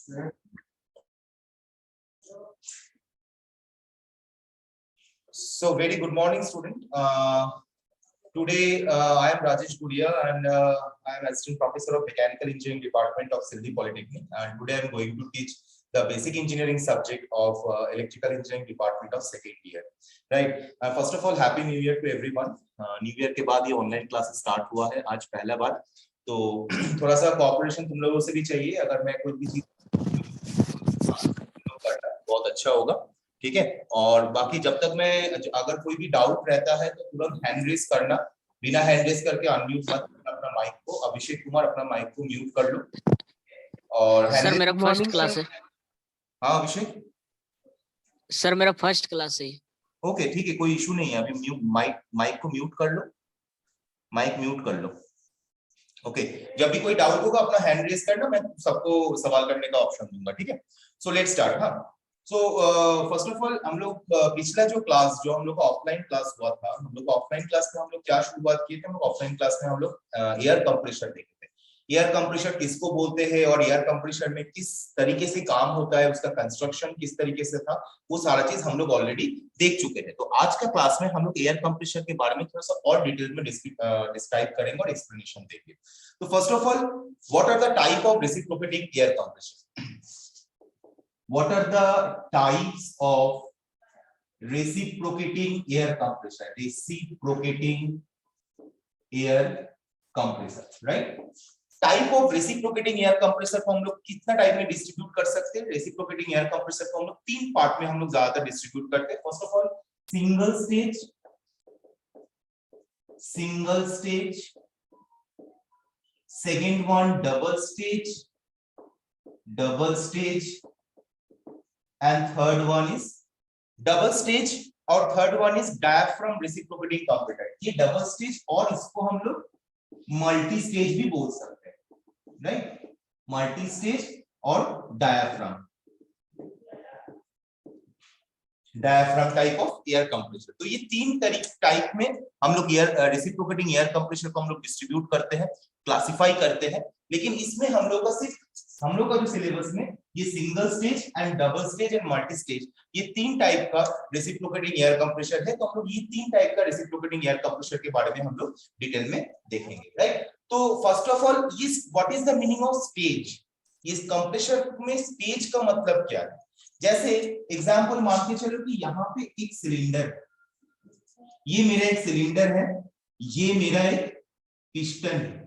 So very good morning, student. Today I am Rajesh Guria and I am assistant professor of mechanical engineering department of Sildi Polytechnic, and today I am going to teach the basic engineering subject of electrical engineering department of second year. Right. First of all, happy new year to everyone. New year के बाद ये online classes start हुआ है आज पहला बार, तो थोड़ा सा cooperation तुम लोगों से भी चाहिए. अगर मैं कोई भी चीज बहुत अच्छा होगा, ठीक है. और बाकी जब तक मैं अगर कोई भी डाउट रहता है तो तुरंत हैंड रेज करना, बिना हैंड रेज करके अनम्यूट मत करना अपना माइक को. अभिषेक कुमार अपना माइक को म्यूट कर लो. और सर मेरा फर्स्ट क्लास है. हाँ अभिषेक सर मेरा फर्स्ट क्लास है. ओके ठीक है, कोई इशू नहीं है. अभी म्यूट माइक को म्यूट कर लो, माइक म्यूट कर लो. ओके जब भी कोई डाउट होगा अपना हैंड रेज करना, मैं सबको सवाल करने का ऑप्शन दूंगा, ठीक है. So let's start. हाँ सो फर्स्ट ऑफ ऑल हम लोग पिछला जो क्लास जो हम लोग का ऑफलाइन क्लास हुआ था, हम लोग ऑफलाइन क्लास में हम लोग क्या शुरुआत किए थे. हम लोग ऑफलाइन क्लास में हम लोग एयर कंप्रेसर देखे थे. एयर कंप्रेसर किसको बोलते हैं और एयर कंप्रेसर में किस तरीके से काम होता है, उसका कंस्ट्रक्शन किस तरीके से था, वो सारा चीज हम लोग ऑलरेडी देख चुके हैं. तो आज का क्लास में हम लोग एयर कंप्रेसर के बारे में थोड़ा सा और डिटेल में डिस्क्राइब करेंगे और एक्सप्लेनेशन देंगे. तो first of all, what are the type of reciprocating air compressor? What are the types of reciprocating air compressor? Reciprocating air compressor, right? Type of reciprocating air compressor को हम लोग कितना type में distribute कर सकते हैं? रेसिप्रोकेटिंग एयर कंप्रेसर को हम लोग तीन पार्ट में हम लोग ज्यादातर डिस्ट्रीब्यूट करते हैं. First of all single stage, second one double stage and third one is double stage और third one is diaphragm reciprocating compressor. ये डबल स्टेज और इसको हम लोग मल्टी स्टेज भी बोल सकते हैं, राइट? मल्टी स्टेज और diaphragm type of air compressor. तो ये तीन टाइप में हम लोग एयर रेसिप्रोकेटिंग एयर कंप्रेसर को हम लोग डिस्ट्रीब्यूट करते हैं, क्लासिफाई करते हैं. लेकिन इसमें हम लोग का जो सिलेबस में ये single stage and double stage and multi stage, ये तीन टाइप का रेसिप्रोकेटिंग एयर कंप्रेसर है. तो हम लोग ये तीन टाइप का रेसिप्रोकेटिंग एयर कंप्रेसर के बारे में हम लोग डिटेल में देखेंगे, राइट? तो first of all, what is the meaning of stage? इस कंप्रेसर में स्टेज का मतलब क्या है? जैसे एग्जांपल मान के चलो कि यहाँ पे एक सिलेंडर, ये मेरा एक सिलेंडर है, ये मेरा एक पिस्टन है.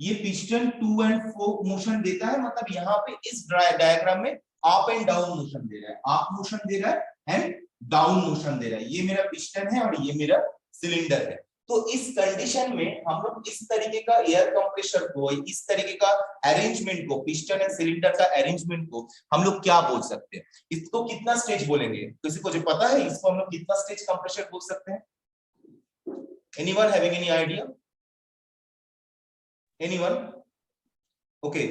ये piston to and fro motion देता है, मतलब यहाँ पे इस डायग्राम में अप एंड डाउन मोशन दे रहा है, अप मोशन दे रहा है एंड डाउन मोशन दे रहा है. ये मेरा पिस्टन है और ये मेरा सिलेंडर है. तो इस कंडीशन में हम लोग इस तरीके का एयर कंप्रेसर को, इस तरीके का अरेंजमेंट को, पिस्टन एंड सिलेंडर का अरेंजमेंट को हम लोग क्या बोल सकते हैं? इसको कितना स्टेज बोलेंगे? किसी को जो पता है इसको हम लोग कितना स्टेज कंप्रेसर बोल सकते हैं? Anyone having any idea? Anyone? Okay,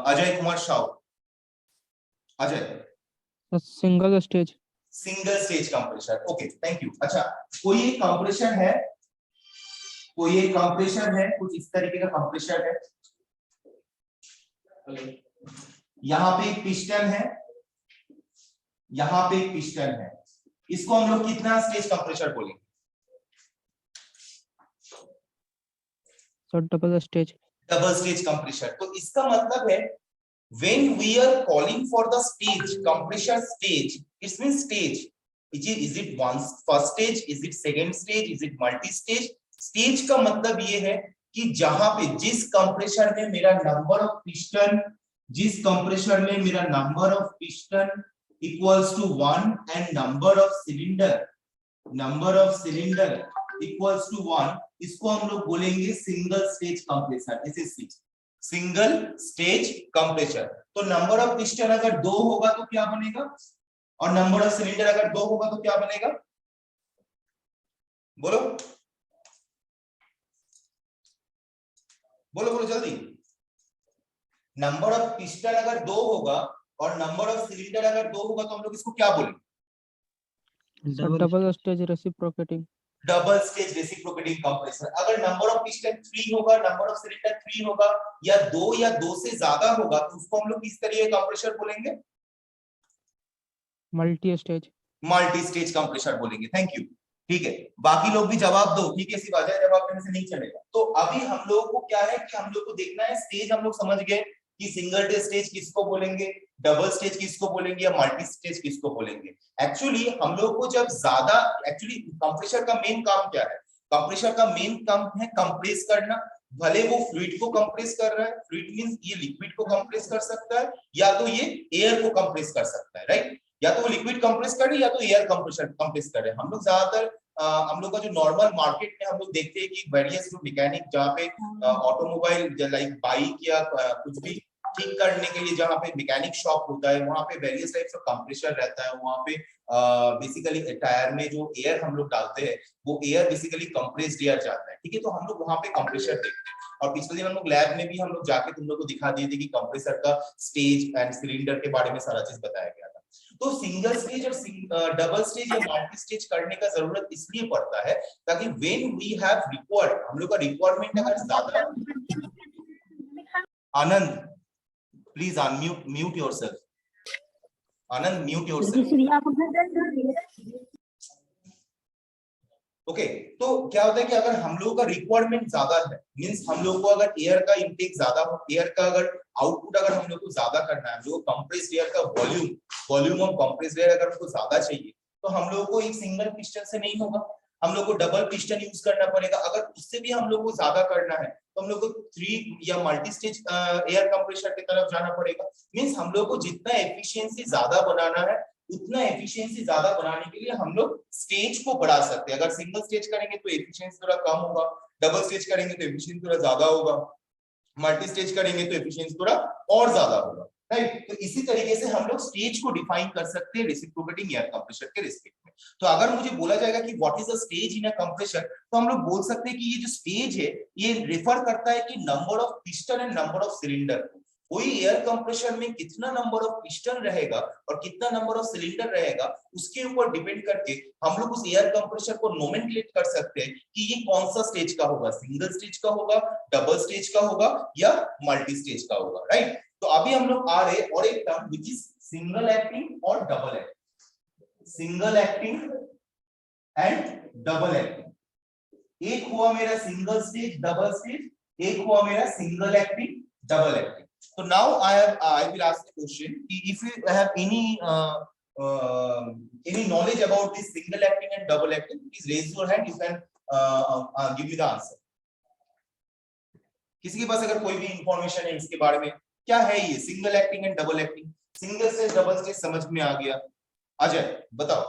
Ajay Kumar Shah. Ajay. Single stage compressor. Okay thank you. अच्छा, कोई एक कंप्रेसर है, कुछ इस तरीके का कंप्रेसर है. यहाँ पे एक पिस्टन है, यहाँ पे एक पिस्टन है. इसको हम लोग कितना स्टेज कंप्रेसर बोलेंगे? Double stage compressor. तो इसका मतलब है when we are calling for the stage, compressor stage, it means stage. Is it one first stage, is it second stage, is it multi stage? Stage का मतलब ये है कि जहां पे जिस कंप्रेसर में मेरा number of piston equals to 1 and number of cylinder equals to 1, इसको हम लोग बोलेंगे single stage compressor. This is single stage compressor. तो नंबर ऑफ पिस्टन अगर 2 होगा तो क्या बनेगा, और नंबर ऑफ सिलेंडर अगर 2 होगा तो क्या बनेगा? बोलो जल्दी. नंबर ऑफ पिस्टन अगर 2 होगा और नंबर ऑफ सिलेंडर अगर 2 होगा तो हम लोग इसको क्या बोलेंगे? Double stage reciprocating. Double stage reciprocating compressor. अगर नंबर ऑफ पिस्टन 3 होगा, नंबर ऑफ सिलेंडर 3 होगा, या 2 से ज्यादा होगा, तो उसको हम लोग किस तरीके का कंप्रेसर बोलेंगे? Multi stage. Multi stage compressor बोलेंगे। Thank you. ठीक है, बाकी लोग भी जवाब दो। ठीक है, सिर्फ अजय जवाब देने से नहीं चलेगा। तो अभी हम लोगों को क्या है कि हम लोग को देखना है स्टेज। हम लोग समझ गए कि सिंगल स्टेज किसको बोलेंगे, डबल स्टेज किसको बोलेंगे, या मल्टी स्टेज किसको बोलेंगे। एक्चुअली हम लोग को जब ज्यादा, एक्चुअली कंप्रेसर का मेन काम क्या है? कंप्रेसर का मेन काम है कंप्रेस करना। भले वो फ्लूइड को कंप्रेस कर रहा है, फ्लूइड मींस ये लिक्विड को कंप्रेस कर सकता है, या तो ये एयर को कंप्रेस कर सकता है, राइट? या तो वो लिक्विड कंप्रेस कर रहे हैं, या तो एयर कंप्रेसर कंप्रेस कर रहे हैं। हम लोग ज्यादातर हम लोग का जो नॉर्मल मार्केट में हम लोग देखते हैं कि वेरियस जो मैकेनिक जहाँ पे ऑटोमोबाइल लाइक बाइक या कुछ भी ठीक करने के लिए जहाँ पे मैकेनिक शॉप होता है, वहाँ पे वेरियस टाइप्स ऑफ कंप्रेसर रहता है। वहाँ पे बेसिकली टायर में जो एयर हम लोग डालते हैं, वो एयर बेसिकली कंप्रेस्ड एयर जाता है। ठीक है, तो हम लोग वहाँ पे कंप्रेसर देखते हैं। और पिछले दिन हम लोग लैब में भी हम लोग जाके तुम लोग को दिखा दिए थे कि कंप्रेसर का स्टेज एंड सिलेंडर के बारे में सारा चीज बताया गया था। तो सिंगल स्टेज और डबल स्टेज या मल्टी स्टेज करने का जरूरत इसलिए पड़ता है ताकि व्हेन वी हैव रिक्वायर्ड, हम लोग का रिक्वायरमेंट अगर ज्यादा। Anand please unmute, mute yourself. Anand mute yourself. Okay, तो क्या होता है कि अगर हम लोगों का रिक्वायरमेंट ज्यादा है, मींस हम लोग को अगर एयर का इंटेक ज्यादा हो, एयर का अगर आउटपुट अगर हम लोग को ज्यादा करना है, जो कंप्रेस्ड एयर का वॉल्यूम ऑफ कंप्रेस्ड एयर अगर हमको ज्यादा चाहिए, तो हम लोग को एक सिंगल पिस्टन से नहीं होगा, हम लोग को डबल पिस्टन यूज करना पड़ेगा। अगर उससे भी हम लोग को ज्यादा करना है तो हम लोग को 3 या मल्टी स्टेज एयर कंप्रेसर की तरफ जाना पड़ेगा। मींस हम लोग को जितना एफिशिएंसी ज्यादा बनाना है, उतना एफिशिएंसी ज्यादा बनाने के लिए हम लोग स्टेज को बढ़ा सकते हैं। अगर सिंगल स्टेज करेंगे तो एफिशिएंसी थोड़ा कम होगा, डबल स्टेज करेंगे तो एफिशिएंसी थोड़ा ज्यादा होगा, मल्टी स्टेज करेंगे तो एफिशिएंसी थोड़ा और ज्यादा होगा, राइट? तो इसी तरीके से हम लोग स्टेज को डिफाइन कर सकते हैं रेसिप्रोकेटिंग एयर कंप्रेसर के रिस्पेक्ट में। तो अगर मुझे बोला जाएगा कि what is a stage in a compressor, तो हम लोग बोल सकते हैं कि ये जो स्टेज है ये रेफर करता है कि number of piston and number of cylinder. कोई एयर कंप्रेसर में कितना नंबर ऑफ पिस्टन रहेगा और कितना नंबर ऑफ सिलेंडर रहेगा, उसके ऊपर डिपेंड करके हम लोग उस एयर कंप्रेसर को नोमेनक्लेट कर सकते हैं कि ये कौन सा स्टेज का होगा, सिंगल स्टेज का होगा, डबल स्टेज का होगा, या मल्टी स्टेज का होगा, राइट? तो अभी हम लोग आ रहे और एक term which is single acting और double acting. Single acting and double acting. एक हुआ मेरा सिंगल स्टेज डबल स्टेज, एक हुआ मेरा single acting double acting. So now I will ask the question, if you have any knowledge about this single acting and double acting, please raise your hand. You can give me the answer. किसी के पास अगर कोई भी information है इसके बारे में, क्या है ये single acting and double acting? Single stage double stage समझ में आ गया, अजय बताओ।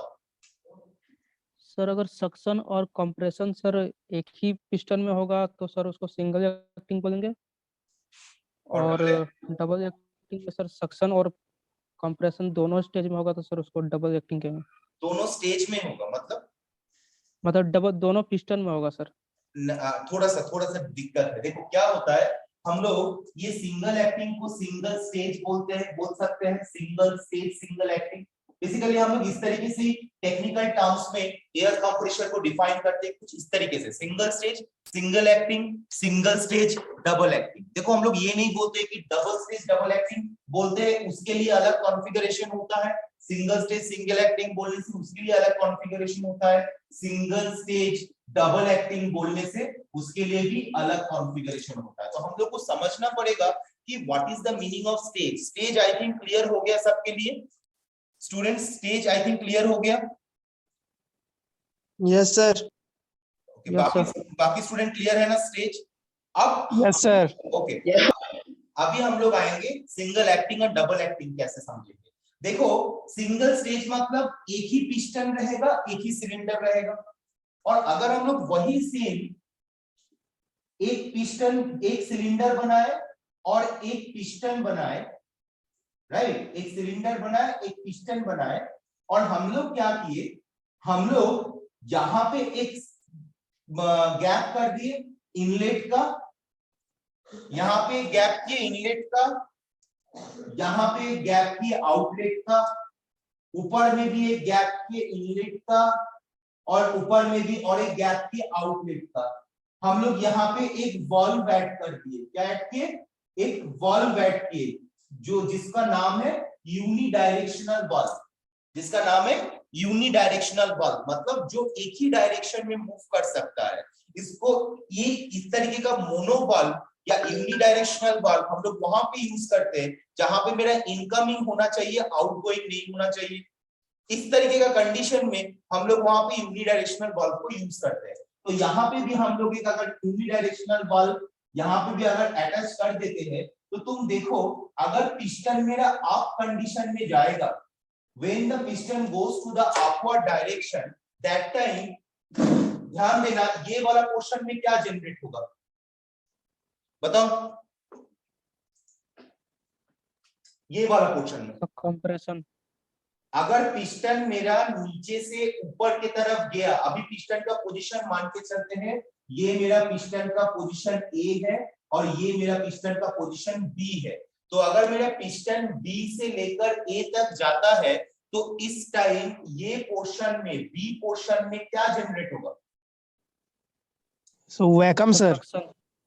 सर अगर सक्शन और कंप्रेशन सर एक ही पिस्टन में होगा तो सर उसको सिंगल एक्टिंग बोलेंगे, और डबल एक्टिंग में सर सक्शन और कंप्रेशन दोनों स्टेज में होगा तो सर उसको डबल एक्टिंग कहेंगे। दोनों स्टेज में होगा मतलब डबल दोनों पिस्टन में होगा सर। थोड़ा सा दिक्कत है। देखो क्या होता है, हम लोग ये सिंगल एक्टिंग को सिंगल स्टेज बोलते हैं, बोल सकते हैं single stage single acting. Basically हम लोग इस तरीके से टेक्निकल टर्म्स में एयर कंप्रेसर को डिफाइन करते हैं कुछ इस तरीके से, single stage single acting, single stage double acting. देखो हम लोग ये नहीं बोलते कि डबल स्टेज डबल एक्टिंग बोलते हैं, उसके लिए अलग कॉन्फ़िगरेशन होता है। सिंगल स्टेज सिंगल एक्टिंग बोलने से उसके लिए अलग कॉन्फ़िगरेशन होता है। सिंगल स्टेज डबल एक्टिंग बोलने से उसके लिए भी अलग कॉन्फ़िगरेशन होता है। तो हम लोग को समझना पड़ेगा कि what is the meaning of stage. Stage I think clear हो गया सबके लिए students? Stage I think clear हो गया? Yes sir. ओके, बाकी स्टूडेंट क्लियर है ना स्टेज? अब यस सर। ओके, अभी हम लोग आएंगे सिंगल एक्टिंग और डबल एक्टिंग कैसे समझेंगे। देखो सिंगल स्टेज मतलब एक ही पिस्टन रहेगा, एक ही सिलेंडर रहेगा, और अगर हम लोग वही सेम एक पिस्टन एक सिलेंडर बनाए और एक पिस्टन बनाए, राइट, एक सिलेंडर बनाए एक पिस्टन बनाए, और हम लोग क्या किए, हम लोग यहां पे एक गैप कर दिए इनलेट का, यहां पे गैप किए इनलेट का, यहां पे गैप किए आउटलेट का, ऊपर में भी एक गैप किए इनलेट का, और ऊपर में भी और एक गैप की आउटलेट का। हम लोग यहाँ पे एक वॉल्व ऐड कर दिए, क्या ऐड किए, एक वॉल्व ऐड किए, जो जिसका नाम है यूनिडायरेक्शनल वॉल्व, जिसका नाम है यूनिडायरेक्शनल वॉल्व, मतलब जो एक ही डायरेक्शन में मूव कर सकता है। इसको ये इस तरीके का मोनो वॉल्व या यूनिडायरेक्शनल वॉल्व हम लोग वहां पे यूज करते हैं जहां पे मेरा इनकमिंग होना चाहिए, आउटगोइंग नहीं होना चाहिए। इस तरीके का कंडीशन में हम लोग वहां पे यूनिडायरेक्शनल वॉल्व को यूज करते हैं। तो यहाँ पे भी हम लोग एक अगर यूनिडायरेक्शनल वॉल्व यहाँ पे भी अगर अटैच कर देते हैं तो तुम देखो, अगर पिस्टन मेरा अप कंडीशन में जाएगा, when the piston goes to the upward direction, that time ध्यान देना ये वाला पोर्शन में क्या जनरेट होगा, बताओ, ये वाला पोर्शन में कंप्रेशन। अगर पिस्टन मेरा नीचे से ऊपर की तरफ गया, अभी पिस्टन का पोजीशन मान के चलते हैं, ये मेरा पिस्टन का पोजीशन ए है और ये मेरा पिस्टन का पोजीशन बी है। तो अगर मेरा पिस्टन बी से लेकर ए तक जाता है तो इस टाइम ये पोर्शन में, बी पोर्शन में क्या जनरेट होगा, So vacuum sir,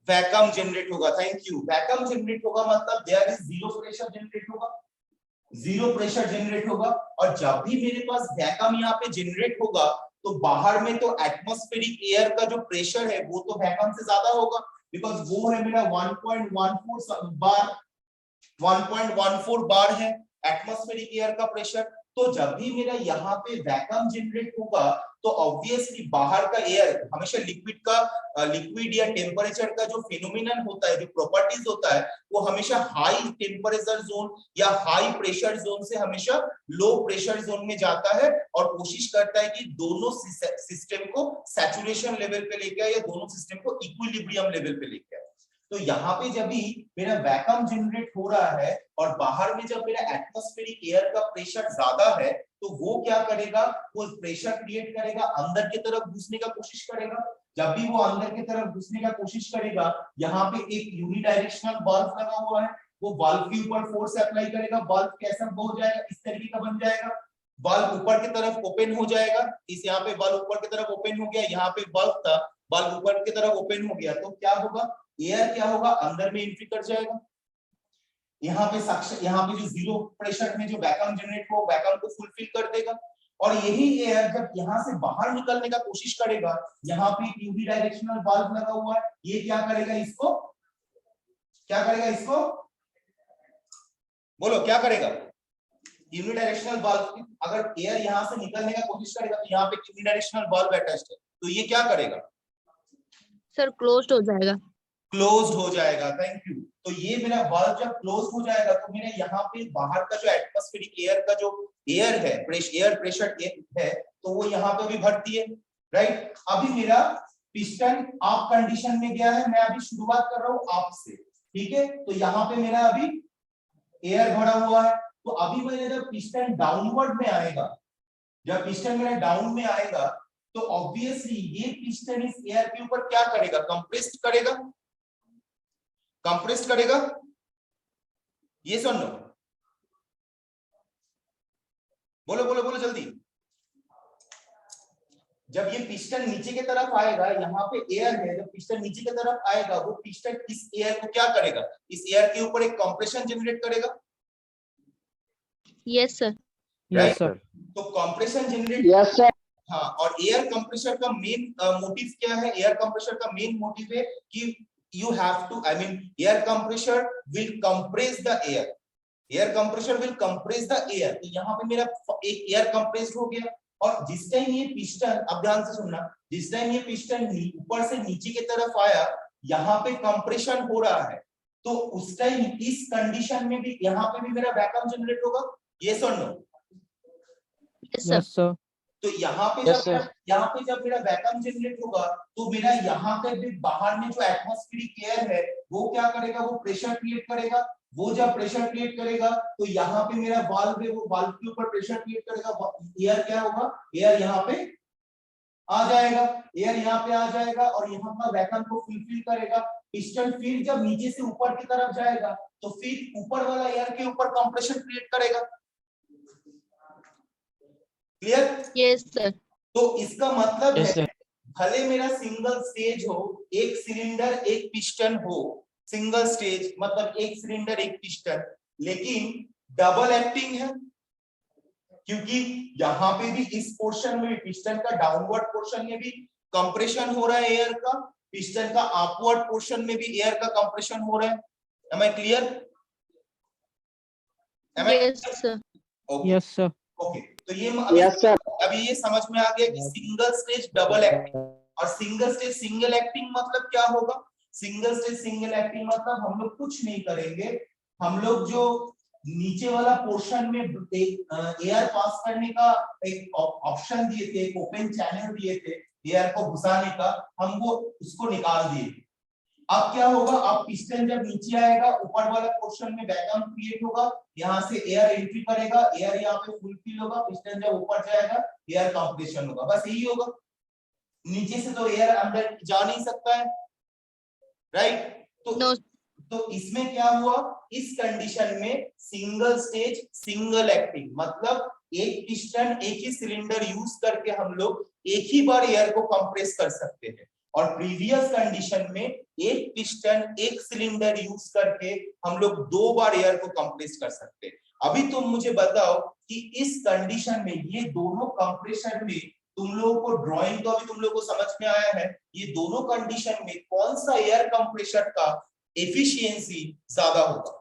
vacuum generate होगा। Thank you. वैक्यूम जनरेट होगा मतलब there is zero pressure generate होगा, जीरो प्रेशर जनरेट होगा। और जब भी मेरे पास वैक्यूम यहाँ पे जनरेट होगा तो बाहर में तो एटमॉस्फेरिक एयर का जो प्रेशर है वो तो वैक्यूम से ज्यादा होगा, बिकॉज वो है मेरा 1.14 बार है एटमॉस्फेरिक एयर का प्रेशर। तो जब भी मेरा यहाँ पे वैक्यूम जनरेट होगा तो ऑब्वियसली बाहर का एयर, हमेशा लिक्विड या टेम्परेचर का जो फिनोमिनन होता है, जो प्रॉपर्टीज होता है, वो हमेशा हाई टेम्परेचर जोन या हाई प्रेशर जोन से हमेशा लो प्रेशर जोन में जाता है और कोशिश करता है कि दोनों सिस्टम को सैचुरेशन लेवल पे लेके आए या दोनों सिस्टम को इक्विलिब्रियम लेवल पे लेके आए। तो यहाँ पे जब भी मेरा वैक्यूम जनरेट हो रहा है और बाहर में जब मेरा एटमॉस्फेरिक एयर का प्रेशर ज्यादा है तो वो क्या करेगा, वो प्रेशर क्रिएट करेगा, अंदर की तरफ घुसने का कोशिश करेगा। जब भी वो अंदर की तरफ घुसने का कोशिश करेगा, यहाँ पे एक यूनिडायरेक्शनल वाल्व लगा हुआ है, वो वाल्व के ऊपर फोर्स अप्लाई करेगा, वाल्व कैसा हो जाएगा, इस तरीके का बन जाएगा, वाल्व ऊपर की तरफ ओपन हो जाएगा। इस यहाँ पे वाल्व ऊपर की तरफ ओपन हो गया, यहाँ पे वाल्व था, वाल्व ऊपर की तरफ ओपन हो गया, तो क्या होगा, एयर क्या होगा, अंदर में एंट्री कर जाएगा। यहाँ पे जो जीरो प्रेशर में जो वैक्यूम जनरेट हो, वैक्यूम को फुलफिल कर देगा। और यही एयर जब यहाँ से बाहर निकलने का कोशिश करेगा, यहाँ पे यूनिडायरेक्शनल वाल्व लगा हुआ है, ये क्या करेगा, इसको क्या करेगा, इसको बोलो क्या करेगा, यूनिडायरेक्शनल वाल्व। अगर एयर यहाँ से निकलने का कोशिश करेगा तो यहाँ पे यूनिडायरेक्शनल वाल्व अटैच्ड है, तो ये क्या करेगा सर, क्लोज्ड हो जाएगा, क्लोज हो जाएगा। Thank you. तो ये मेरा वाल्व जब क्लोज हो जाएगा तो मेरे यहाँ पे बाहर का जो एटमॉस्फेरिक एयर का जो एयर है, एयर प्रेशर है, तो वो यहाँ पे भी भरती है, राइट। अभी मेरा पिस्टन अप कंडीशन में गया है, मैं अभी शुरुआत कर रहा हूँ अप से, ठीक है। तो यहाँ पे मेरा अभी एयर भरा हुआ है, तो अभी मेरा जब पिस्टन डाउनवर्ड में आएगा, जब पिस्टन मेरा डाउन में आएगा तो ऑब्वियसली ये पिस्टन इस एयर के ऊपर क्या करेगा, कंप्रेस्ड करेगा, कंप्रेस करेगा, ये सुन लो, बोलो बोलो बोलो जल्दी। जब ये पिस्टन नीचे की तरफ आएगा, यहाँ पे एयर है, जब पिस्टन नीचे की तरफ आएगा, वो पिस्टन इस एयर को क्या करेगा, इस एयर के ऊपर एक कंप्रेशन जनरेट करेगा। Yes sir, yes sir. तो कंप्रेशन जनरेट, यस सर, हाँ। और एयर कंप्रेसर का मेन मोटिव क्या है, एयर कंप्रेसर का मेन मोटिव है कि you have to, I mean, air compressor will compress the air, air compressor will compress the air। तो यहाँ पे मेरा एक एयर कंप्रेस्ड हो गया, और जिस टाइम ये पिस्टन, अब ध्यान से सुनना, जिस टाइम ये पिस्टन ऊपर से नीचे की तरफ आया, यहाँ पे कंप्रेशन हो रहा है, तो उस टाइम इस कंडीशन में भी यहाँ पे भी मेरा वैक्यूम जनरेट होगा, ये सुन लो। Yes sir, yes sir. तो यहाँ पे जब मेरा वैक्यूम जनरेट होगा तो मेरा यहाँ पे भी बाहर में जो एटमॉस्फेरिक एयर है वो क्या करेगा, वो प्रेशर क्रिएट करेगा। वो जब प्रेशर क्रिएट करेगा तो यहाँ पे मेरा वाल्व है, वो वाल्व के ऊपर प्रेशर क्रिएट करेगा, एयर क्या होगा, एयर यहाँ पे आ जाएगा, एयर यहाँ पे आ जाएगा और यहाँ का वैक्यूम को फुलफिल करेगा। पिस्टन फिर जब नीचे से ऊपर की तरफ जाएगा तो फिर ऊपर वाला एयर के ऊपर कंप्रेशन क्रिएट करेगा। क्लियर? यस सर, तो इसका मतलब Yes, है sir. भले मेरा सिंगल स्टेज हो, एक सिलेंडर एक पिस्टन हो, सिंगल स्टेज मतलब एक सिलेंडर एक पिस्टन, लेकिन डबल एक्टिंग है, क्योंकि यहाँ पे भी इस पोर्शन में पिस्टन का डाउनवर्ड पोर्शन में भी कंप्रेशन हो रहा है एयर का, पिस्टन का अपवर्ड पोर्शन में भी एयर का कंप्रेशन हो रहा है। Am I clear? Am I Yes, clear? sir. Okay. Yes sir. Okay, तो ये अभी ये समझ में आ गया कि सिंगल स्टेज डबल एक्टिंग और सिंगल स्टेज सिंगल एक्टिंग मतलब क्या होगा। सिंगल स्टेज सिंगल एक्टिंग मतलब हम लोग कुछ नहीं करेंगे, हम लोग जो नीचे वाला पोर्शन में एयर पास करने का एक ऑप्शन दिए थे, एक ओपन चैनल दिए थे एयर को घुसाने का, हम वो उसको निकाल दिए। अब क्या होगा, अब पिस्टन जब नीचे आएगा ऊपर वाला पोर्शन में वैक्यूम क्रिएट होगा, यहाँ से एयर एंट्री करेगा, एयर यहाँ पे फुल फिल होगा, पिस्टन जब ऊपर जाएगा एयर कंप्रेशन होगा, बस यही होगा। नीचे से तो एयर अंदर जा नहीं सकता है, राइट। No. तो इसमें क्या हुआ, इस कंडीशन में सिंगल स्टेज सिंगल एक्टिंग मतलब एक पिस्टन एक ही सिलेंडर यूज करके हम लोग एक ही बार एयर को कंप्रेस कर सकते हैं, और प्रीवियस कंडीशन में एक पिस्टन एक सिलेंडर यूज करके हम लोग 2 बार एयर को कंप्रेस कर सकते हैं। अभी तुम मुझे बताओ कि इस कंडीशन में ये दोनों कंप्रेशन में तुम लोगों को ड्राइंग तो अभी तुम लोगों को समझ में आया है, ये दोनों कंडीशन में कौन सा एयर कंप्रेशर का एफिशिएंसी ज्यादा होगा।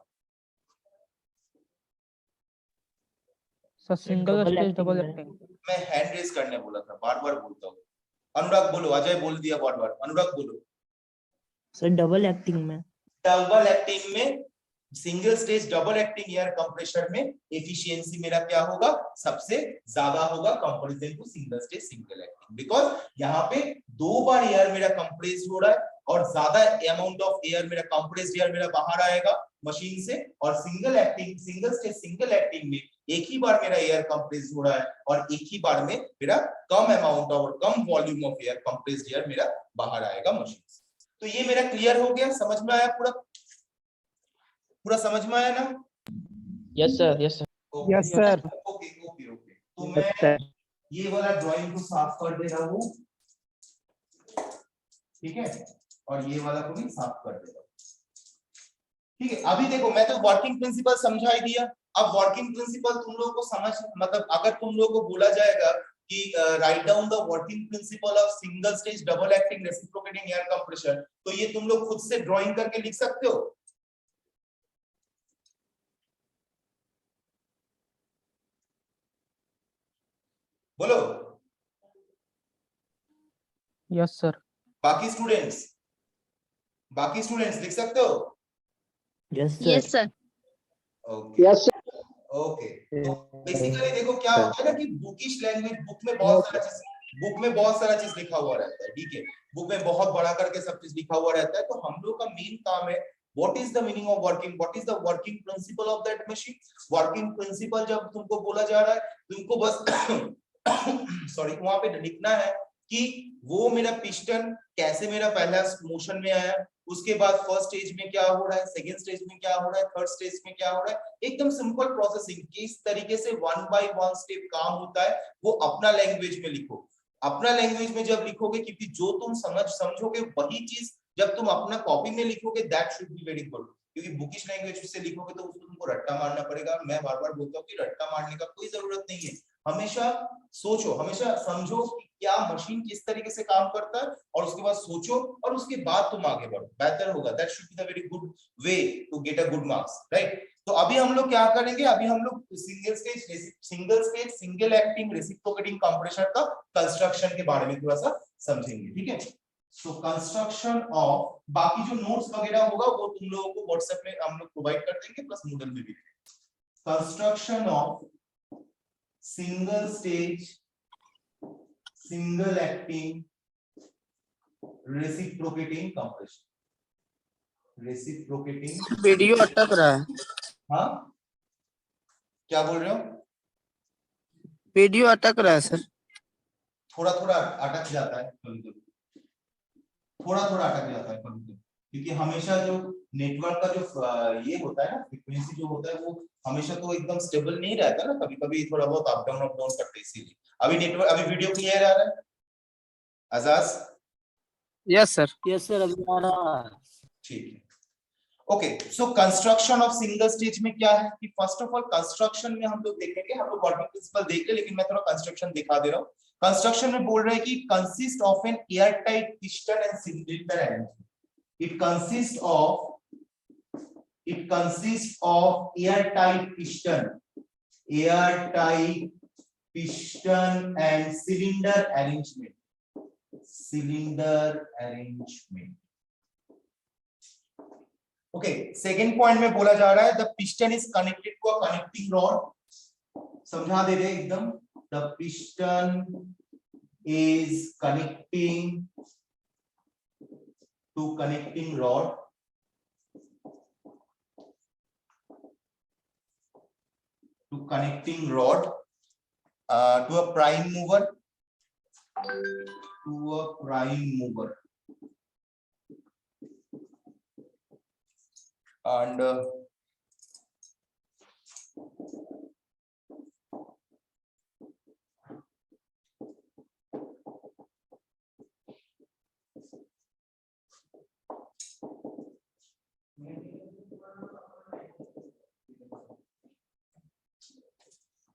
Sir single stage double acting. मैं हैंड रेज करने बोला था, बार बार बोलता हूँ। अनुराग बोलो, अजय बोल दिया बार बार, अनुराग बोलो। सर डबल एक्टिंग में, डबल एक्टिंग में single stage double acting air compressor में एफिशिएंसी मेरा क्या होगा, सबसे ज्यादा होगा comparison to single stage single acting, because यहाँ पे 2 बार एयर मेरा कंप्रेस हो रहा है और ज्यादा अमाउंट ऑफ एयर मेरा कंप्रेस्ड एयर मेरा बाहर आएगा मशीन से, और single acting single stage single acting में एक ही बार मेरा एयर कंप्रेस हो रहा है और एक ही बार में मेरा कम अमाउंट और कम volume of air compressed air मेरा बाहर आएगा मशीन से। तो ये मेरा क्लियर हो गया, समझ में आया, पूरा समझ में आया ना। Yes sir, yes sir, yes sir. Okay okay okay, तो मैं ये वाला ड्राइंग को साफ कर दे रहा हूँ, ठीक है, और ये वाला को भी साफ कर दे रहा हूँ, ठीक है। अभी देखो मैं तो वर्किंग प्रिंसिपल समझा ही दिया, अब वर्किंग प्रिंसिपल तुम लोगों को समझ, मतलब अगर तुम लोगों को बोला जाएगा कि write down the working principle of single stage double acting reciprocating air compressor, तो ये तुम लोग खुद से ड्राइंग करके लिख सकते हो। बोलो यस सर। बाकी स्टूडेंट्स लिख सकते हो। Yes Yes, sir, sir. Okay okay, तो बेसिकली देखो क्या होता है ना कि बुकिश लैंग्वेज, बुक में बहुत सारा चीज लिखा हुआ रहता है, ठीक है, बुक में बहुत बड़ा करके सब चीज लिखा हुआ रहता है। तो हम लोग का मेन काम है what is the meaning of working, what is the working principle of that machine. Working principle जब तुमको बोला जा रहा है, तुमको बस सॉरी वहां पे लिखना है कि वो मेरा पिस्टन कैसे मेरा पहला मोशन में आया, उसके बाद फर्स्ट स्टेज में क्या हो रहा है, सेकंड स्टेज में क्या हो रहा है, थर्ड स्टेज में क्या हो रहा है, एकदम सिंपल प्रोसेसिंग, किस तरीके से 1 बाय 1 स्टेप काम होता है वो अपना लैंग्वेज में लिखो। अपना लैंग्वेज में जब लिखोगे, क्योंकि जो तुम समझोगे वही चीज जब तुम अपना कॉपी में लिखोगे that should be very good, क्योंकि बुकिश लैंग्वेज से लिखोगे तो उसको तुमको रट्टा मारना पड़ेगा। मैं बार बार बोलता हूँ कि रट्टा मारने का कोई जरूरत नहीं है, हमेशा सोचो, हमेशा समझो कि क्या मशीन किस तरीके से काम करता है, और उसके बाद सोचो और उसके बाद तुम आगे बढ़ो, बेहतर होगा। That should be the very good way to get a good marks, right. तो अभी हम लोग क्या करेंगे, अभी हम लोग single stage single acting reciprocating compressor का कंस्ट्रक्शन के बारे में थोड़ा सा समझेंगे, ठीक है। सो कंस्ट्रक्शन ऑफ, बाकी जो नोट्स वगैरह होगा वो तुम लोगों को व्हाट्सएप में हम लोग प्रोवाइड कर देंगे, प्लस मूडल में भी। Construction of single stage single acting reciprocating compression, reciprocating. Video अटक रहा है, हाँ क्या बोल रहे हो, वीडियो अटक रहा है सर। थोड़ा थोड़ा अटक जाता है कभी कभी, थोड़ा थोड़ा अटक जाता है कभी कभी, क्योंकि हमेशा जो नेटवर्क का जो ये होता है ना, फ्रीक्वेंसी जो होता है वो हमेशा तो एकदम स्टेबल नहीं रहता ना, कभी कभी थोड़ा बहुत अप डाउन करते हैं, इसीलिए अभी नेटवर्क, अभी वीडियो क्लियर आ रहा है Ajaz? Yes sir. Yes sir, अभी आ रहा है। ठीक है, okay. So construction of single stage में क्या है कि फर्स्ट ऑफ ऑल कंस्ट्रक्शन में हम लोग देखेंगे, हम लोग वर्किंग प्रिंसिपल देख रहे, लेकिन मैं थोड़ा कंस्ट्रक्शन दिखा दे रहा हूँ। कंस्ट्रक्शन में बोल रहे हैं कि consist of an air tight piston and cylinder arrangement. It consist of air tight piston and cylinder arrangement. Okay, second point में बोला जा रहा है the piston is connected to a connecting rod. समझा दे रहे एकदम, the piston is connecting to connecting rod to a prime mover and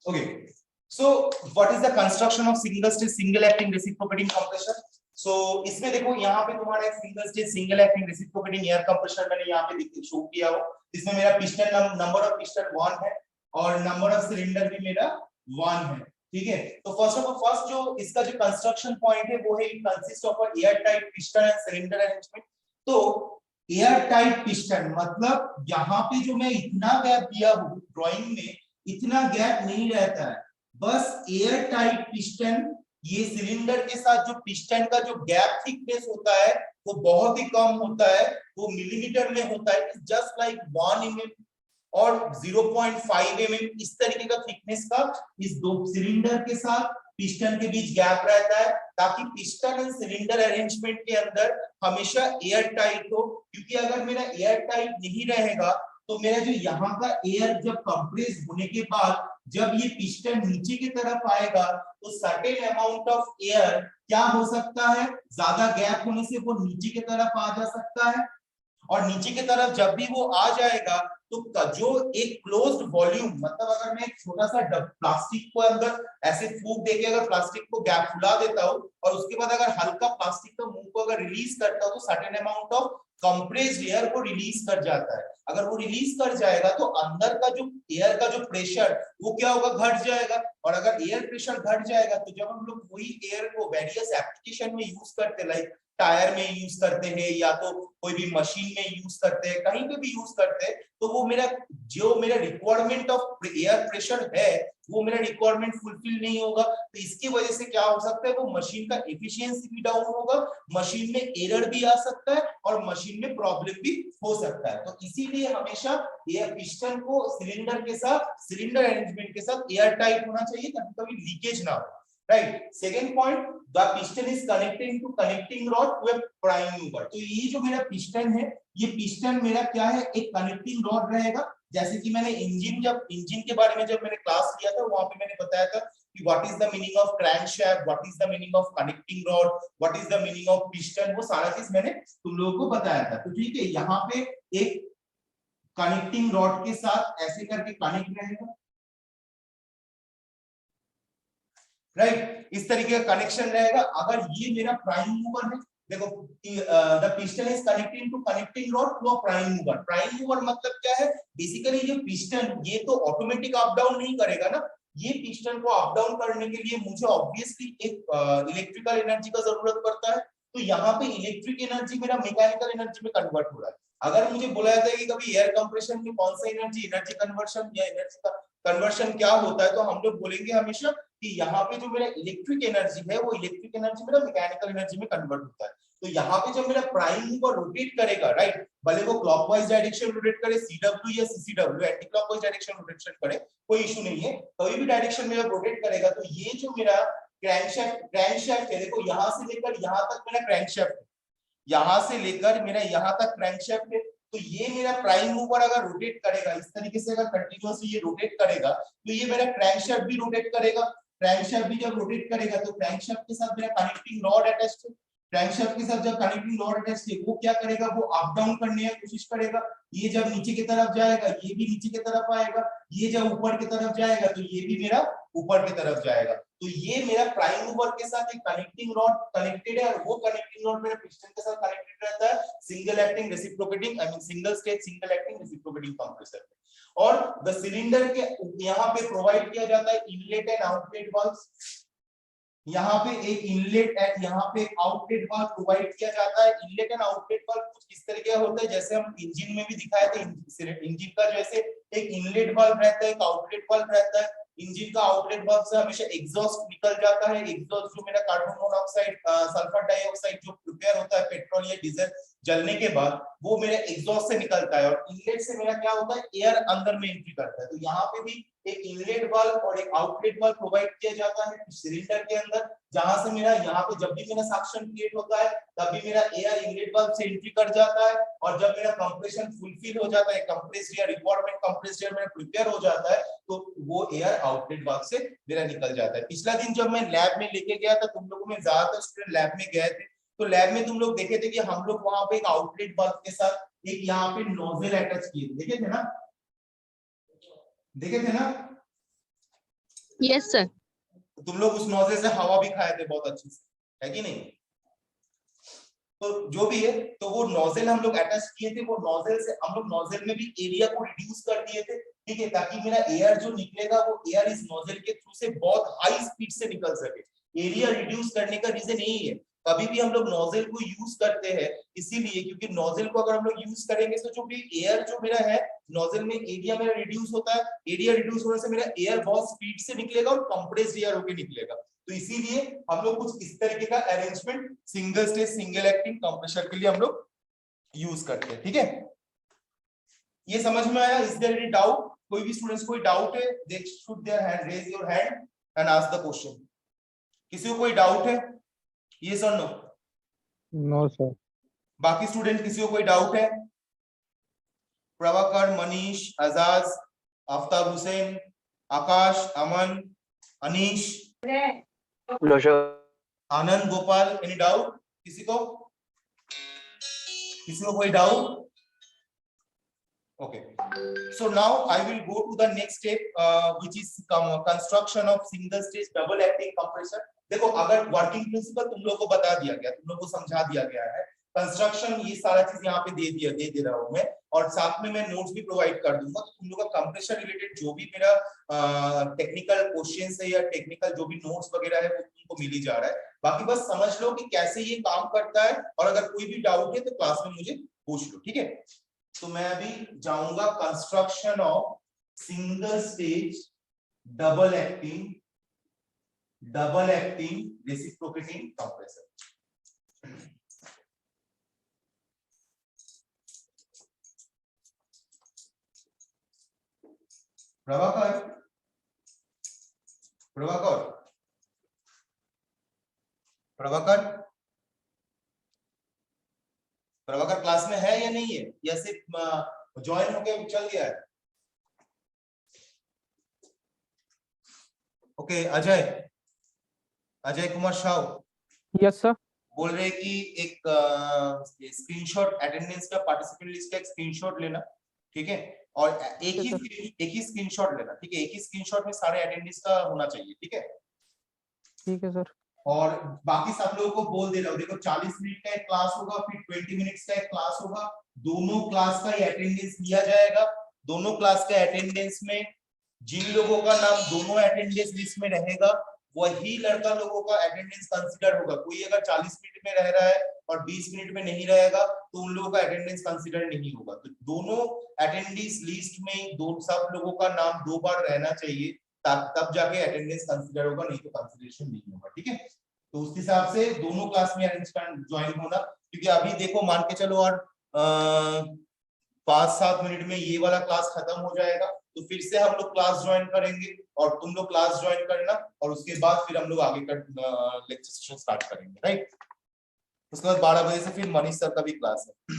okay, so what is the construction of single stage single acting reciprocating compressor? So इसमें देखो यहाँ पे तुम्हारा एक single stage single acting reciprocating air compressor मैंने यहाँ पे show किया हो। इसमें मेरा पिस्टन नंबर ऑफ पिस्टन 1 है और नंबर ऑफ सिलेंडर भी मेरा 1 है, ठीक है। तो फर्स्ट जो इसका जो कंस्ट्रक्शन पॉइंट है वो है it consist of a air tight piston and cylinder arrangement. तो एयर टाइट पिस्टन मतलब यहाँ पे जो मैं इतना गैप दिया हूँ ड्राइंग में, इतना गैप नहीं रहता है, बस एयर टाइट पिस्टन, ये सिलेंडर के साथ जो पिस्टन का जो गैप थिकनेस होता है वो बहुत ही कम होता है, वो मिलीमीटर में होता है, जस्ट लाइक 1 mm और 0.5 mm इस तरीके का थिकनेस का इस दो सिलेंडर के साथ पिस्टन के बीच गैप रहता है, ताकि पिस्टन एंड सिलेंडर अरेंजमेंट के अंदर हमेशा एयर टाइट हो। क्योंकि अगर मेरा एयर टाइट नहीं रहेगा तो मेरा जो यहाँ का एयर जब कंप्रेस होने के बाद जब ये पिस्टन नीचे की तरफ आएगा तो सर्टेन अमाउंट ऑफ एयर क्या हो सकता है, ज्यादा गैप होने से वो नीचे की तरफ आ जा सकता है, और नीचे की तरफ जब भी वो आ जाएगा तो जो एक क्लोज्ड वॉल्यूम, मतलब अगर मैं एक छोटा सा प्लास्टिक को अंदर ऐसे फूंक देके अगर प्लास्टिक को गैप फुला देता हूं और उसके बाद अगर हल्का प्लास्टिक का मुंह को अगर रिलीज करता हूं तो certain amount of compressed air को रिलीज कर जाता है। अगर वो रिलीज कर जाएगा तो अंदर का जो एयर का जो प्रेशर वो क्या होगा, घट जाएगा। और अगर एयर प्रेशर घट जाएगा तो जब हम लोग वही एयर को वेरियस एप्लीकेशन में यूज करते, लाइक टायर में यूज करते हैं या तो कोई भी मशीन में यूज करते हैं, कहीं पे भी यूज करते हैं, तो वो जो मेरा रिक्वायरमेंट ऑफ एयर प्रेशर है वो मेरा रिक्वायरमेंट फुलफिल नहीं होगा। तो इसकी वजह से क्या हो सकता है, वो मशीन का एफिशिएंसी भी डाउन होगा, मशीन में एरर भी आ सकता है और मशीन में प्रॉब्लम भी हो सकता है। तो इसीलिए हमेशा एयर पिस्टन को सिलेंडर के साथ, सिलेंडर अरेंजमेंट के साथ एयर टाइट होना चाहिए ताकि कभी लीकेज ना हो, right. Second point, the piston is connecting to connecting rod to a prime mover. तो ये जो मेरा पिस्टन है, ये पिस्टन मेरा क्या है, एक कनेक्टिंग रॉड रहेगा। जैसे कि मैंने इंजन के बारे में जब मैंने क्लास लिया था वहां पे मैंने बताया था कि what is the meaning of crankshaft, what is the meaning of connecting rod, what is the meaning of piston, वो सारा चीज मैंने तुम लोगों को बताया था। तो ठीक है, यहाँ पे एक कनेक्टिंग रॉड के साथ ऐसे करके कनेक्ट रहेगा, राइट, इस तरीके का कनेक्शन रहेगा। अगर ये मेरा प्राइम मूवर है, देखो the piston is connecting to connecting rod to a prime mover. Prime mover मतलब क्या है, बेसिकली ये पिस्टन ये तो ऑटोमेटिक अप डाउन नहीं करेगा ना, ये पिस्टन को अप डाउन करने के लिए मुझे ऑब्वियसली एक इलेक्ट्रिकल एनर्जी का जरूरत पड़ता है। तो यहाँ पे इलेक्ट्रिक एनर्जी मेरा मैकेनिकल एनर्जी में कन्वर्ट हो रहा है। अगर मुझे बोला जाता है कि कभी एयर कंप्रेशन में कौन सा एनर्जी कन्वर्शन या एनर्जी का कन्वर्शन क्या होता है, तो हम लोग बोलेंगे हमेशा कि यहाँ पे जो मेरा इलेक्ट्रिक एनर्जी है वो इलेक्ट्रिक एनर्जी मेरा मैकेनिकल एनर्जी में कन्वर्ट होता है। तो यहाँ पे जब मेरा प्राइम मूवर रोटेट करेगा, राइट, भले वो क्लॉकवाइज डायरेक्शन रोटेट करे, सीडब्ल्यू या CCW anti clockwise direction rotation करे, कोई इशू नहीं है, कोई भी डायरेक्शन में जब रोटेट करेगा तो ये जो मेरा क्रैंकशैफ्ट है, देखो यहाँ से लेकर यहाँ तक मेरा क्रैंकशैफ्ट है, यहाँ से लेकर मेरा यहाँ तक क्रैंकशैफ्ट है। तो ये मेरा प्राइम मूवर अगर रोटेट करेगा इस तरीके से, अगर कंटिन्यूअसली ये रोटेट करेगा तो ये मेरा क्रैंकशैफ्ट भी रोटेट करेगा। क्रैंकशाफ्ट भी जब रोटेट करेगा तो क्रैंकशाफ्ट के साथ मेरा कनेक्टिंग रॉड अटैच्ड है, क्रैंकशाफ्ट के साथ जब कनेक्टिंग रॉड अटैच्ड है वो क्या करेगा, वो अप डाउन करने की कोशिश करेगा। ये जब नीचे की तरफ जाएगा ये भी नीचे की तरफ आएगा, ये जब ऊपर की तरफ जाएगा तो ये भी मेरा ऊपर की तरफ जाएगा। तो ये मेरा प्राइम मूवर के साथ एक कनेक्टिंग रॉड कनेक्टेड है और वो कनेक्टिंग रॉड मेरे पिस्टन के साथ कनेक्टेड रहता है single acting reciprocating I mean single stage single acting reciprocating compressor में। और द सिलेंडर के यहाँ पे प्रोवाइड किया जाता है इनलेट एंड आउटलेट वाल्व, यहाँ पे एक इनलेट एंड यहाँ पे एक आउटलेट वाल्व प्रोवाइड किया जाता है। इनलेट एंड आउटलेट वाल्व कुछ इस तरीके का होता है जैसे हम इंजन में भी दिखाए थे, इंजन का जैसे एक इनलेट वाल्व रहता है एक आउटलेट वाल्व रहता है। इंजन का आउटलेट वाल्व से हमेशा एग्जॉस्ट निकल जाता है, एग्जॉस्ट जो मेरा कार्बन मोनोऑक्साइड सल्फर डाइऑक्साइड जो प्रिपेयर होता है पेट्रोल या डीजल जलने के बाद वो मेरे एग्जॉस्ट से निकलता है और इनलेट से मेरा क्या होता है एयर अंदर में एंट्री करता है। तो यहाँ पे भी एक इनलेट वाल्व और एक आउटलेट वाल्व प्रोवाइड किया जाता है सिलेंडर के अंदर, जहां से मेरा यहाँ पे जब भी मेरा सक्शन क्रिएट होता है तभी मेरा एयर इनलेट वाल्व से एंट्री कर जाता है और जब मेरा कंप्रेशन फुलफिल हो जाता है compressed air requirement compressed air मेरा प्रिपेयर हो जाता है तो वो एयर आउटलेट वाल्व से मेरा निकल जाता है। पिछला दिन जब मैं लैब में लेके गया था तुम लोगों में ज्यादातर स्टूडेंट लैब में गए थे तो लैब में तुम लोग देखे थे कि हम लोग वहां पे एक आउटलेट वाल्व के साथ एक यहाँ पे नोजल अटैच किए थे, देखे थे ना, देखे थे ना? Yes sir. तुम लोग उस नोजल से हवा भी खाए थे बहुत अच्छे से, है कि नहीं? तो जो भी है तो वो नोजल हम लोग अटैच किए थे, वो नोजल से हम लोग नोजल में भी एरिया को रिड्यूस कर दिए थे, ठीक है, ताकि मेरा एयर जो निकलेगा वो एयर इस नोजल के थ्रू से बहुत हाई स्पीड से निकल सके। एरिया रिड्यूस करने का रीजन यही है, कभी भी हम लोग नोजल को यूज करते हैं इसीलिए क्योंकि नोजल को अगर हम लोग यूज करेंगे तो जो भी एयर जो मेरा है नोजल में एरिया मेरा रिड्यूस होता है, एरिया रिड्यूस होने से मेरा एयर बहुत स्पीड से निकलेगा और कंप्रेस्ड एयर होके निकलेगा। तो इसीलिए हम लोग कुछ इस तरीके का arrangement single stage single acting compressor के लिए हम लोग यूज करते हैं, ठीक है? ये समझ में आया? Is there any doubt? कोई भी स्टूडेंट्स कोई डाउट है they should their hand raise your hand and ask the question. किसी को कोई डाउट है? यस और नो? No sir. बाकी स्टूडेंट किसी को कोई डाउट है? Prabhakar, Manish, Ajaz, Aftab Hussain, Akash, Aman, Anish, Anand, Gopal, any doubt? किसी को कोई doubt? Okay, so now I will go to the next step, which is construction of single stage double acting compressor. देखो अगर वर्किंग प्रिंसिपल तुम लोगों को बता दिया गया, तुम लोगों को समझा दिया गया है, कंस्ट्रक्शन ये सारा चीज यहाँ पे दे रहा हूँ मैं और साथ में मैं नोट्स भी प्रोवाइड कर दूंगा। तो तुम लोग का कंप्रेसर रिलेटेड जो भी मेरा टेक्निकल क्वेश्चंस है या टेक्निकल जो भी नोट्स वगैरह है वो तुमको मिल ही जा रहा है। बाकी बस समझ लो कि कैसे ये काम करता है और अगर कोई भी डाउट है तो क्लास में मुझे पूछ लो, ठीक है? तो मैं अभी जाऊंगा construction of single stage double acting reciprocating compressor. Prabhakar class में है या नहीं है या सिर्फ ज्वाइन होके चल गया है? Okay, Ajay Kumar Sahu yes sir. बोल रहे कि एक स्क्रीनशॉट अटेंडेंस का पार्टिसिपेंट लिस्ट का एक स्क्रीनशॉट लेना, ठीक है? और एक ही स्क्रीनशॉट लेना, ठीक है? एक ही स्क्रीनशॉट में सारे अटेंडेंस का होना चाहिए, ठीक है? ठीक है सर। और बाकी सब लोगों को बोल दे रहा हूँ, देखो 40 मिनट का एक क्लास होगा फिर 20 मिनट्स का एक क्लास होगा, दोनों क्लास का अटेंडेंस लिया जाएगा। दोनों क्लास का अटेंडेंस में जिन लोगों का नाम दोनों अटेंडेंस लिस्ट में रहेगा वही लड़का लोगों का अटेंडेंस कंसीडर होगा। कोई अगर 40 मिनट में रह रहा है और 20 मिनट में नहीं रहेगा तो उन लोगों का अटेंडेंस कंसीडर नहीं होगा। तो दोनों अटेंडेंस लिस्ट में सब लोगों का नाम 2 बार रहना चाहिए तब जाके अटेंडेंस कंसीडर होगा, नहीं तो कंसीडरेशन नहीं होगा, ठीक है? तो उस हिसाब से दोनों क्लास में ज्वाइन होना, क्योंकि अभी देखो मान के चलो और 5-7 मिनट में ये वाला क्लास खत्म हो जाएगा तो फिर से हम लोग क्लास ज्वाइन करेंगे और तुम लोग क्लास ज्वाइन करना और उसके बाद फिर हम लोग आगे का लेक्चर सेशन स्टार्ट करेंगे, राइट? उसके बाद 12 बजे से फिर मनीष सर का भी क्लास है।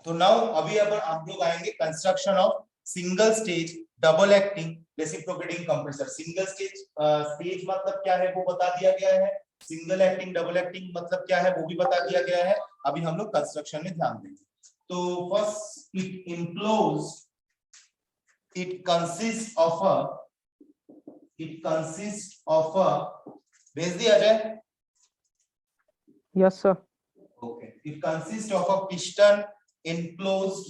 तो नाउ अभी अब आप लोग आएंगे construction of single stage double acting reciprocating compressor. Single stage stage मतलब क्या है वो बता दिया गया है, सिंगल एक्टिंग डबल एक्टिंग मतलब क्या है वो भी बता दिया गया है। अभी हम लोग कंस्ट्रक्शन में ध्यान देंगे। तो first it consists of a भेज दिया जाए। Yes sir. Okay, it consists of a piston enclosed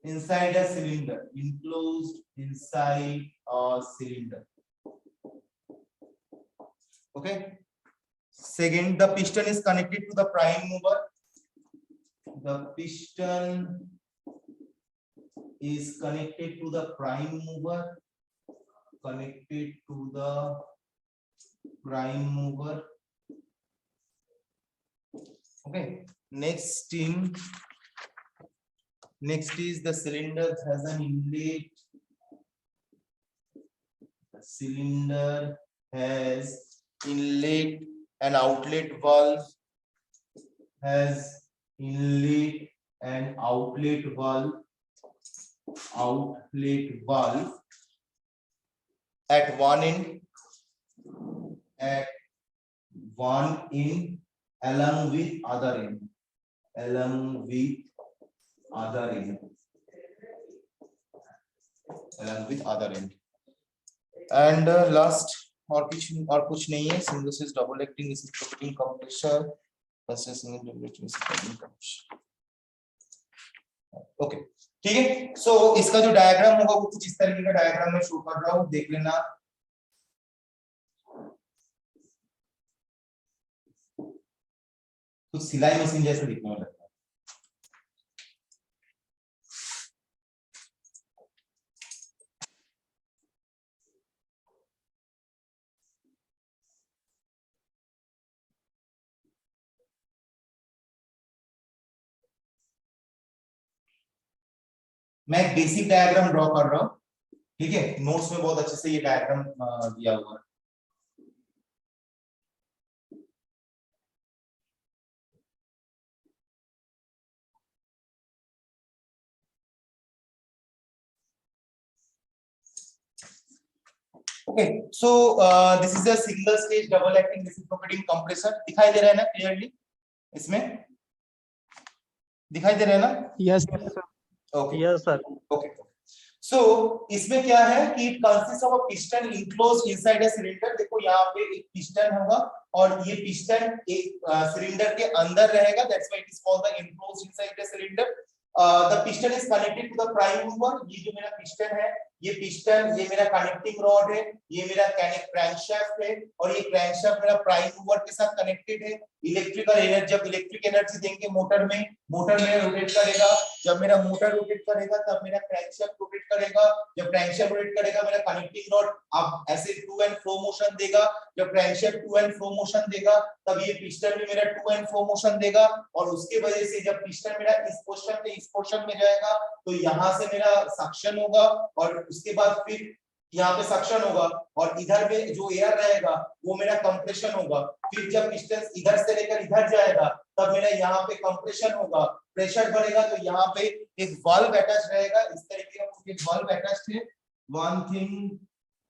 inside a cylinder. Enclosed inside a cylinder. Okay. Second, the piston is connected to the prime mover. The piston is connected to the prime mover. Connected to the prime mover. Okay. Next is the cylinder has an inlet. The cylinder has inlet and outlet valve. Has inlet and outlet valve. Outlet valve at one end. At one end along with other end. Along with other end. Along with other end. And last और कुछ नहीं है। Single stage double acting reciprocating compressor. Okay ठीक है। सो इसका जो diagram होगा वो कुछ इस तरीके का डायग्राम मैं शो कर रहा हूँ, देख लेना। कुछ सिलाई मशीन जैसा दिखने में लगता है। मैं एक बेसिक डायग्राम ड्रॉ कर रहा हूँ, ठीक है। नोट्स में बहुत अच्छे से ये डायग्राम दिया हुआ है। Okay so this is a single stage double acting reciprocating compressor. दिखाई दे रहा है ना क्लियरली? इसमें दिखाई दे रहा है ना? Yes okay yes sir. Okay so इसमें क्या है कि it consist of a piston enclosed inside a cylinder. देखो यहाँ पे एक पिस्टन होगा और ये पिस्टन एक सिलेंडर के अंदर रहेगा, that's why it is called the enclosed inside the cylinder. The piston is connected to the prime mover. ये जो मेरा पिस्टन है, ये पिस्टन, ये मेरा कनेक्टिंग रॉड है, ये मेरा क्रैंकशाफ्ट है और ये क्रैंकशाफ्ट मेरा प्राइम मूवर के साथ कनेक्टेड है। इलेक्ट्रिकल एनर्जी, जब इलेक्ट्रिक एनर्जी देंगे मोटर में, मोटर मेरा रोटेट करेगा। जब मेरा मोटर रोटेट करेगा तब मेरा क्रैंकशाफ्ट रोटेट करेगा। जब क्रैंकशाफ्ट रोटेट करेगा मेरा कनेक्टिंग रॉड अब ऐसे टू एंड फ्रो मोशन देगा। जब crankshaft to and fro motion देगा तब ये पिस्टन भी मेरा टू एंड फ्रो मोशन देगा और उसके वजह से जब पिस्टन मेरा इस पोर्शन से इस पोर्शन में जाएगा तो यहाँ से मेरा सक्शन होगा और उसके बाद फिर यहाँ पे सक्शन होगा और इधर में जो एयर रहेगा वो मेरा कंप्रेशन होगा। फिर जब पिस्टन इधर से लेकर इधर जाएगा तब मेरा यहाँ पे कंप्रेशन होगा, प्रेशर बढ़ेगा तो यहाँ पे एक वाल्व अटैच रहेगा। इस तरीके का एक वाल्व अटैच है। One thing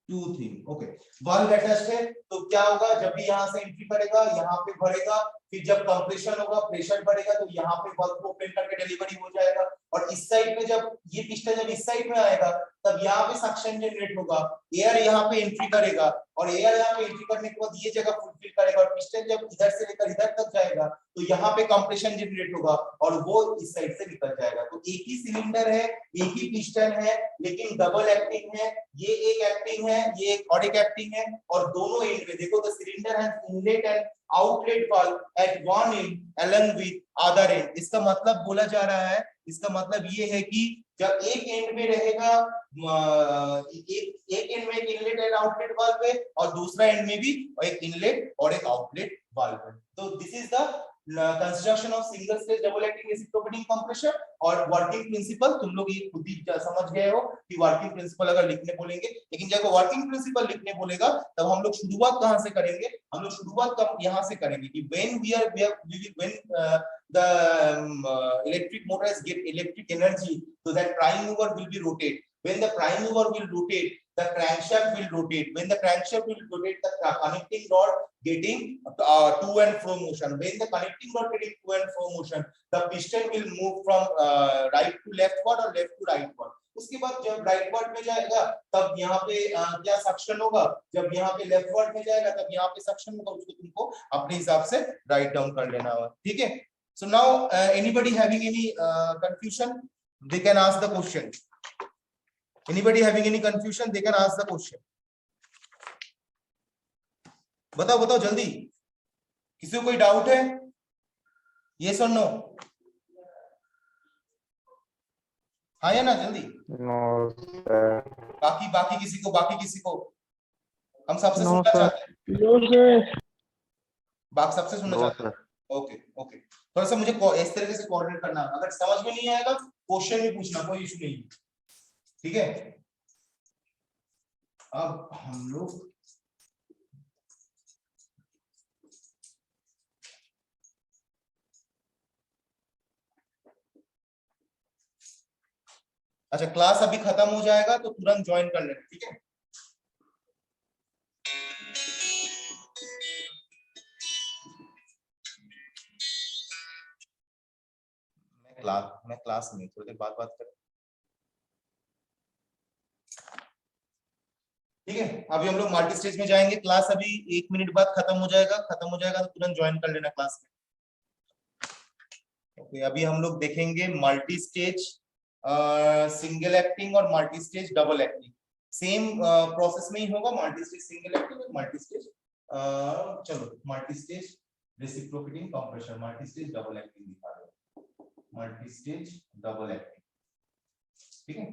two thing okay, valve attach है तो क्या होगा, जब भी यहाँ से एंट्री करेगा यहाँ पे भरेगा, फिर जब कंप्रेशन होगा प्रेशर बढ़ेगा तो यहाँ पे वाल्व को ओपन करके डिलीवरी हो जाएगा। और इस साइड में जब ये पिस्टन जब इस साइड में आएगा तब यहाँ पे सक्शन जनरेट होगा, एयर यहाँ पे एंट्री करेगा और एयर यहाँ पे एंट्री करने के बाद ये जगह फुलफिल करेगा और पिस्टन जब इधर से लेकर इधर तक जाएगा तो यहाँ पे कंप्रेशन जनरेट होगा और वो इस साइड से निकल जाएगा। तो एक ही सिलेंडर है, एक ही पिस्टन है, लेकिन डबल एक्टिंग है। ये एक एक्टिंग है, ये एक और एक एक्टिंग है और दोनों एंड में देखो the cylinder has inlet and outlet valve at one end along with other end. इसका मतलब बोला जा रहा है, इसका मतलब ये है कि जब एक एंड में रहेगा एक एंड में एक इनलेट एंड आउटलेट वाल्व है और दूसरा एंड में भी एक इनलेट और एक आउटलेट वाल्व है। तो this is the construction of single stage double acting reciprocating compressor. और वर्किंग प्रिंसिपल तुम लोग ये खुद ही समझ गए हो कि वर्किंग प्रिंसिपल अगर लिखने बोलेंगे, लेकिन जब वर्किंग प्रिंसिपल लिखने बोलेगा तब हम लोग शुरुआत कहां से करेंगे? हम लोग शुरुआत यहां से करेंगे कि when the electric motors get electric energy, so that prime mover will be rotate. When the prime mover will rotate, the crankshaft will rotate. When the crankshaft will rotate, the connecting rod getting to and fro motion. When the connecting rod getting to and fro motion, the piston will move from right to leftward or left to rightward. उसके बाद जब rightward में जाएगा तब यहाँ पे क्या suction होगा? जब यहाँ पे लेफ्टवर्ड में जाएगा तब यहाँ पे सक्शन होगा। उसको तुमको अपने हिसाब से राइट डाउन कर लेना होगा, ठीक है? So now anybody having any confusion, they can ask the question. Anybody having any confusion, they can ask the question. बताओ बताओ जल्दी, किसी को कोई डाउट है? Yes or no? हाँ या ना, जल्दी। No sir. बाकी किसी को हम सबसे No, सुनना sir. चाहते हैं। No sir. बाकी सबसे सुनना चाहते हैं। ओके ओके, थोड़ा सा मुझे इस तरीके से कोऑर्डिनेट करना। अगर समझ में नहीं आएगा क्वेश्चन भी पूछना, कोई इशू नहीं, ठीक है? अब हम लोग अच्छा, क्लास अभी खत्म हो जाएगा तो तुरंत ज्वाइन कर लेना, ठीक है? मैं क्लास में थोड़ी देर बात करें, ठीक है? अभी हम लोग मल्टी स्टेज में जाएंगे। क्लास अभी 1 मिनट बाद खत्म हो जाएगा तो तुरंत ज्वाइन कर लेना क्लास में। ओके, अभी हम लोग देखेंगे मल्टी स्टेज सिंगल एक्टिंग और multi stage double acting. Same process में ही होगा, मल्टी स्टेज सिंगल एक्टिंग और मल्टी स्टेज चलो multi stage reciprocating compressor, multi stage double acting दिखा रहे हैं, मल्टी स्टेज डबल एक्टिंग, ठीक है?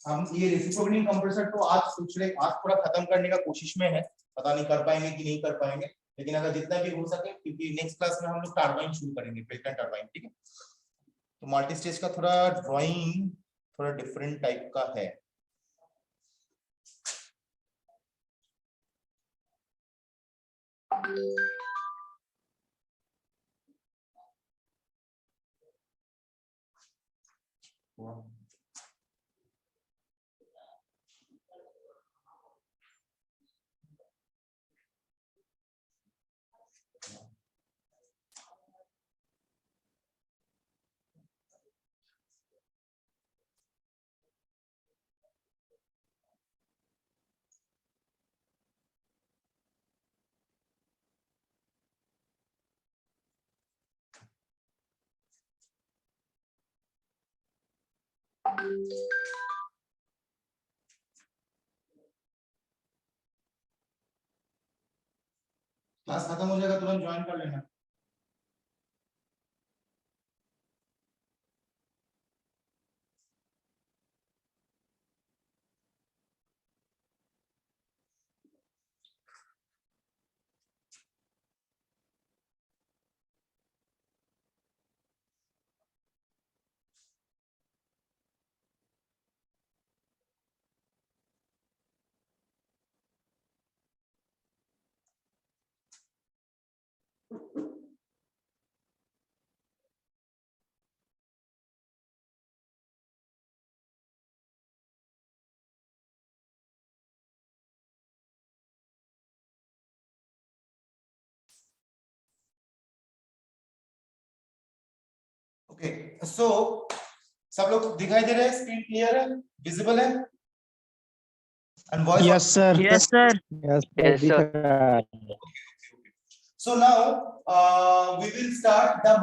हम ये रेसिप्रोकेटिंग कंप्रेसर तो आज सोच रहे, आज पूरा खत्म करने का कोशिश में है, पता नहीं कर पाएंगे कि नहीं कर पाएंगे, लेकिन अगर जितना भी हो सके, क्योंकि नेक्स्ट क्लास में हम लोग टरबाइन शुरू करेंगे, पेल्टन टरबाइन, ठीक है? तो मल्टी स्टेज का थोड़ा ड्राइंग थोड़ा डिफरेंट टाइप का है। क्लास खत्म हो जाएगा तुरंत ज्वाइन कर लेना। ओके, सो सब लोग दिखाई दे रहे हैं? स्क्रीन क्लियर है, विजिबल है? And voice? Yes sir. Yes sir. Yes sir. So now we will start the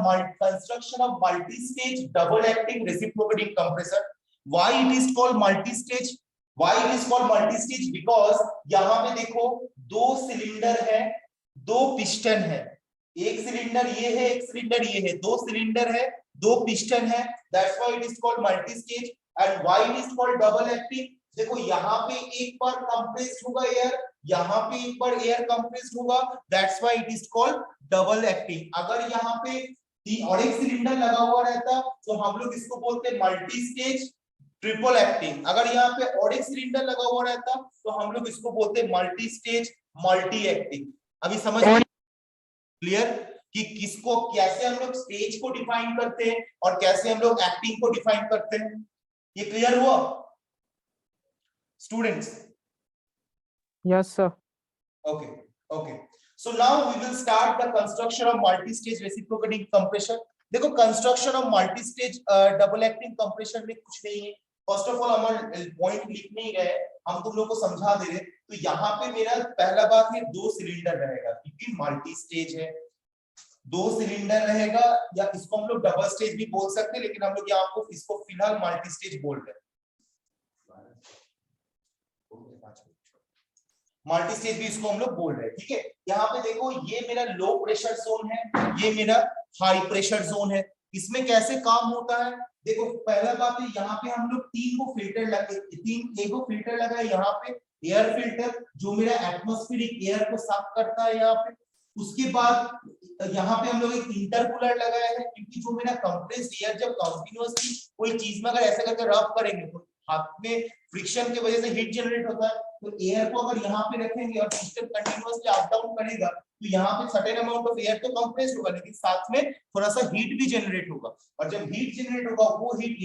construction of multi-stage double-acting reciprocating compressor. Why it is called multi-stage? Why it is called multi-stage? Because यहाँ पे देखो 2 cylinder है, 2 piston है, एक cylinder ये है, एक cylinder ये है, 2 सिलेंडर है, 2 पिस्टन है। That's why it is called multi-stage. And why it is called double-acting? देखो यहाँ पे एक बार कंप्रेस्ड होगा एयर, यहाँ पे एक बार एयर कंप्रेस्ड होगा, that's why it is called double acting. अगर यहाँ पे और एक सिलेंडर लगा हुआ रहता तो हम लोग इसको बोलते हैं मल्टी स्टेज ट्रिपल एक्टिंग। अगर यहाँ पे और एक सिलेंडर लगा हुआ रहता तो हम लोग इसको बोलते हैं मल्टी स्टेज मल्टी एक्टिंग। अभी समझ में क्लियर कि किसको कैसे हम लोग स्टेज को डिफाइन करते हैं और कैसे हम लोग एक्टिंग को डिफाइन करते हैं, ये क्लियर हुआ students? Yes sir. Okay. So now we will start the construction of multi-stage reciprocating compression. देखो construction of multi stage double acting compression में कुछ नहीं है। फर्स्ट ऑफ ऑल हम पॉइंट लिख नहीं गए, हम तुम लोग को समझा दे रहे। तो यहाँ पे मेरा पहला बात है 2 सिलेंडर रहेगा क्योंकि मल्टी स्टेज है, 2 सिलेंडर रहेगा, या इसको हम लोग डबल स्टेज भी बोल सकते हैं, लेकिन हम लोग यहाँ को इसको फिलहाल मल्टी स्टेज बोल रहे हैं। मल्टी स्टेज भी इसको हम लोग बोल रहे हैं, ठीक है। यहाँ पे देखो ये मेरा लो प्रेशर जोन है, ये मेरा हाई प्रेशर जोन है। इसमें कैसे काम होता है देखो, पहला बात है यहाँ पे हम लोग 3 को फिल्टर लगे, 3 को फिल्टर लगा है यहाँ पे, एयर फिल्टर जो मेरा एटमॉस्फेरिक एयर को साफ करता है यहाँ पे। उसके बाद यहाँ पे हम लोग एक इंटरकूलर लगाया है, क्योंकि जो मेरा कंप्रेस्ड एयर जब कंटिन्यूअसली कोई चीज में अगर ऐसा करके रब करेंगे तो हाथ में फ्रिक्शन की वजह से हीट जनरेट होता है। तो एयर को अगर यहाँ पे रखेंगे और सिस्टम कंटिन्यूअसली अप डाउन करेगा तो यहाँ पे सर्टेन अमाउंट ऑफ एयर तो कंप्रेस्ड होगा, लेकिन साथ में थोड़ा सा हीट भी जनरेट होगा। और जब हीट जनरेट होगा वो हीट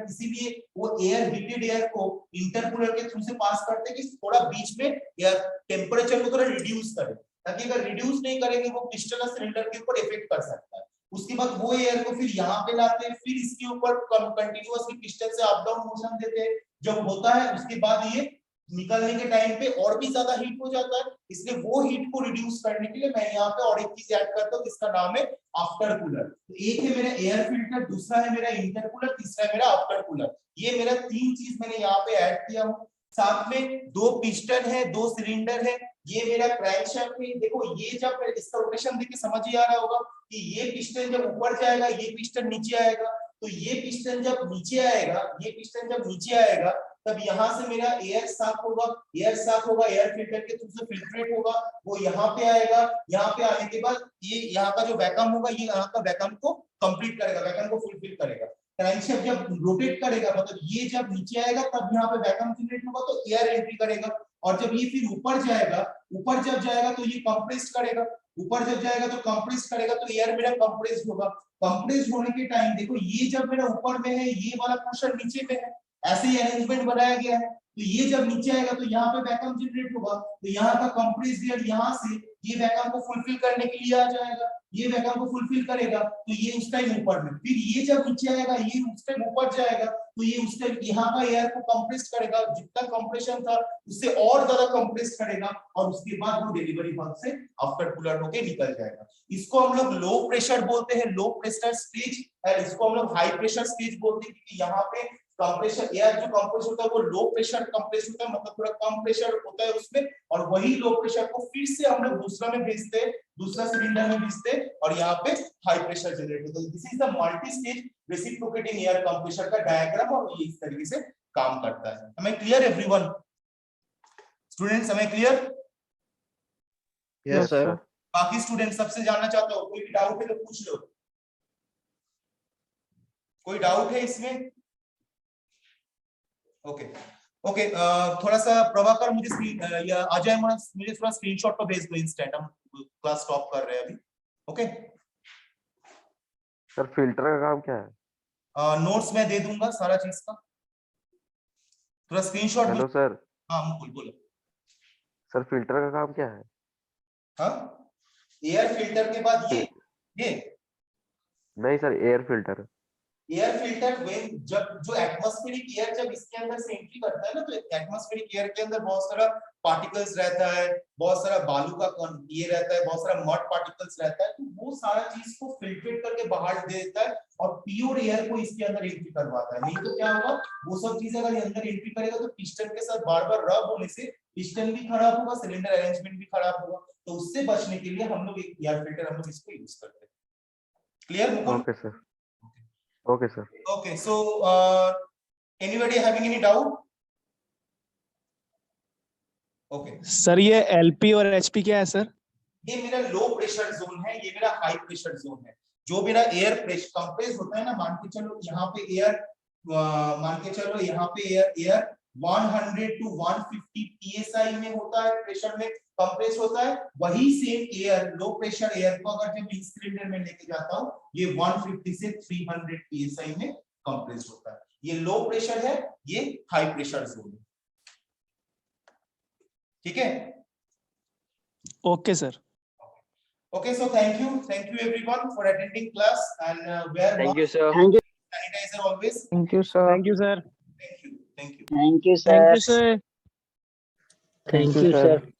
इसीलिए वो एयर हीटेड एयर को इंटरकूलर के थ्रू से पास करते हैं कि थोड़ा बीच में एयर टेम्परेचर को थोड़ा रिड्यूस करे, ताकि अगर रिड्यूस नहीं करेंगे वो पिस्टन और सिलेंडर के ऊपर इफेक्ट कर सकता है। उसके बाद वो एयर को फिर यहाँ पे लाते हैं, फिर इसके ऊपर कंटिन्यूअसली पिस्टन से अप डाउन मोशन देते हैं। जब होता है उसके बाद ये निकलने के टाइम पे और भी ज्यादा हीट हो जाता है, इसलिए वो हीट को रिड्यूस करने के लिए मैं यहाँ पे और एक चीज ऐड करता हूँ जिसका नाम है आफ्टर कूलर। तो एक है मेरा एयर फिल्टर, दूसरा है मेरा इंटरकूलर, तीसरा है मेरा आफ्टर कूलर। ये मेरा 3 चीज मैंने यहाँ पे ऐड किया हूँ। साथ में 2 पिस्टन है, 2 सिलेंडर है, ये मेरा क्रैंकशाफ्ट है। देखो ये जब इसका रोटेशन देखिए समझ ही आ रहा होगा कि ये पिस्टन जब ऊपर जाएगा ये पिस्टन नीचे आएगा, तो ये पिस्टन जब नीचे आएगा, ये पिस्टन जब नीचे आएगा तब यहाँ से मेरा एयर साफ होगा, एयर फिल्टर के थ्रू से फिल्ट्रेट होगा, वो यहाँ पे आएगा। यहाँ पे आने के बाद ये यहाँ का जो वैक्यूम होगा ये यहाँ का वैक्यूम को कंप्लीट करेगा, वैक्यूम को फुलफिल करेगा। क्रैंकशाफ्ट जब रोटेट करेगा मतलब ये जब नीचे आएगा तब यहाँ पे वैक्यूम जनरेट होगा तो एयर एंट्री करेगा, और जब ये फिर ऊपर जब जाएगा तो ये कंप्रेस्ड करेगा, ऊपर जब जाएगा तो कंप्रेस करेगा, तो एयर मेरा कंप्रेस्ड होगा। कंप्रेस्ड होने के टाइम देखो ये जब मेरा ऊपर में है, ये वाला पोर्शन नीचे में है, ऐसे ही अरेंजमेंट बनाया गया है। तो ये जब नीचे आएगा तो यहाँ पे वैक्यूम जनरेट होगा, तो यहाँ का कंप्रेस्ड एयर यहाँ से ये वैक्यूम को फुलफिल करने के लिए आ जाएगा, ये वैक्यूम को फुलफिल करेगा तो ये उस टाइम ऊपर में, फिर ये जब नीचे आएगा ये उस टाइम ऊपर जाएगा, तो ये उस टाइम यहाँ का एयर को कंप्रेस करेगा, जितना कंप्रेशन था उससे और ज्यादा कंप्रेस करेगा, और उसके बाद वो डिलीवरी बल्ब से आफ्टर कूलर होके निकल जाएगा। इसको हम लोग लो प्रेशर बोलते हैं, लो प्रेशर स्टेज, और इसको हम लोग हाई प्रेशर स्टेज बोलते हैं, क्योंकि यहाँ पे कंप्रेशर एयर जो कंप्रेस होता है वो लो प्रेशर कंप्रेस होता है, मतलब थोड़ा कम प्रेशर होता है उसमें, और वही लो प्रेशर को फिर से हम लोग दूसरा में भेजते हैं, दूसरा सिलेंडर में भेजते हैं, और यहाँ पे हाई प्रेशर जनरेट होता है। This is the multi stage reciprocating air compressor का डायग्राम, और ये इस तरीके से काम करता है। हमें क्लियर एवरीवन? स्टूडेंट्स हमें क्लियर? Yes sir. बाकी स्टूडेंट सबसे जानना चाहता हूँ, कोई डाउट है तो पूछ लो। कोई डाउट है इसमें? ओके ओके, थोड़ा सा प्रभाकर मुझे अजय मुझे थोड़ा स्क्रीनशॉट तो भेज दो इंस्टेंट, हम क्लास स्टॉप कर रहे हैं अभी। ओके सर फिल्टर का काम क्या है? नोट्स मैं दे दूंगा सारा चीज का, थोड़ा स्क्रीनशॉट। Hello sir. हाँ मुकुल बोलो। सर फिल्टर का काम क्या है? हाँ एयर फिल्टर के बाद ये नहीं सर, एयर फिल्टर जब जो एटमॉस्फेरिक एयर जब इसके अंदर से एंट्री करता है ना, तो एटमॉस्फेरिक एयर के अंदर बहुत सारा पार्टिकल्स रहता है, बहुत सारा बालू का ये रहता है, बहुत सारा मड पार्टिकल्स रहता है, तो वो सारा चीज को फिल्ट्रेट करके बाहर दे देता है और प्योर एयर को इसके अंदर एंट्री करवाता है। नहीं तो क्या होगा, वो सब चीजें अगर अंदर एंट्री करेगा तो पिस्टन के साथ बार बार रब होने से पिस्टन भी खराब होगा, सिलेंडर अरेंजमेंट भी खराब होगा। तो उससे बचने के लिए हम लोग एक एयर फिल्टर हम लोग इसको यूज करते हैं। Clear Mukul? Okay sir. Okay sir. Okay, so anybody having any doubt? Okay sir ये एलपी और एचपी क्या है सर? ये मेरा लो प्रेशर जोन है, ये मेरा हाई प्रेशर जोन है। जो मेरा एयर प्रेशर कंप्रेस होता है ना, मान के चलो यहाँ पे एयर, मान के चलो यहाँ पे एयर 100 to 150 psi में होता है, प्रेशर में कंप्रेस होता है। वही same air, low pressure air को अगर जब इस सिलेंडर में लेके जाता हूँ, ये 150 से 300 psi में कंप्रेस होता है। ये लो प्रेशर है, ये हाई प्रेशर जोन है। ठीक है, okay sir. okay, so thank you everyone for attending class, and wear Thank you, mask, sir. sanitizer always. Thank you, sir. Thank you sir. Thank you Thank you, Thank you, sir. sir. Thank you, sir.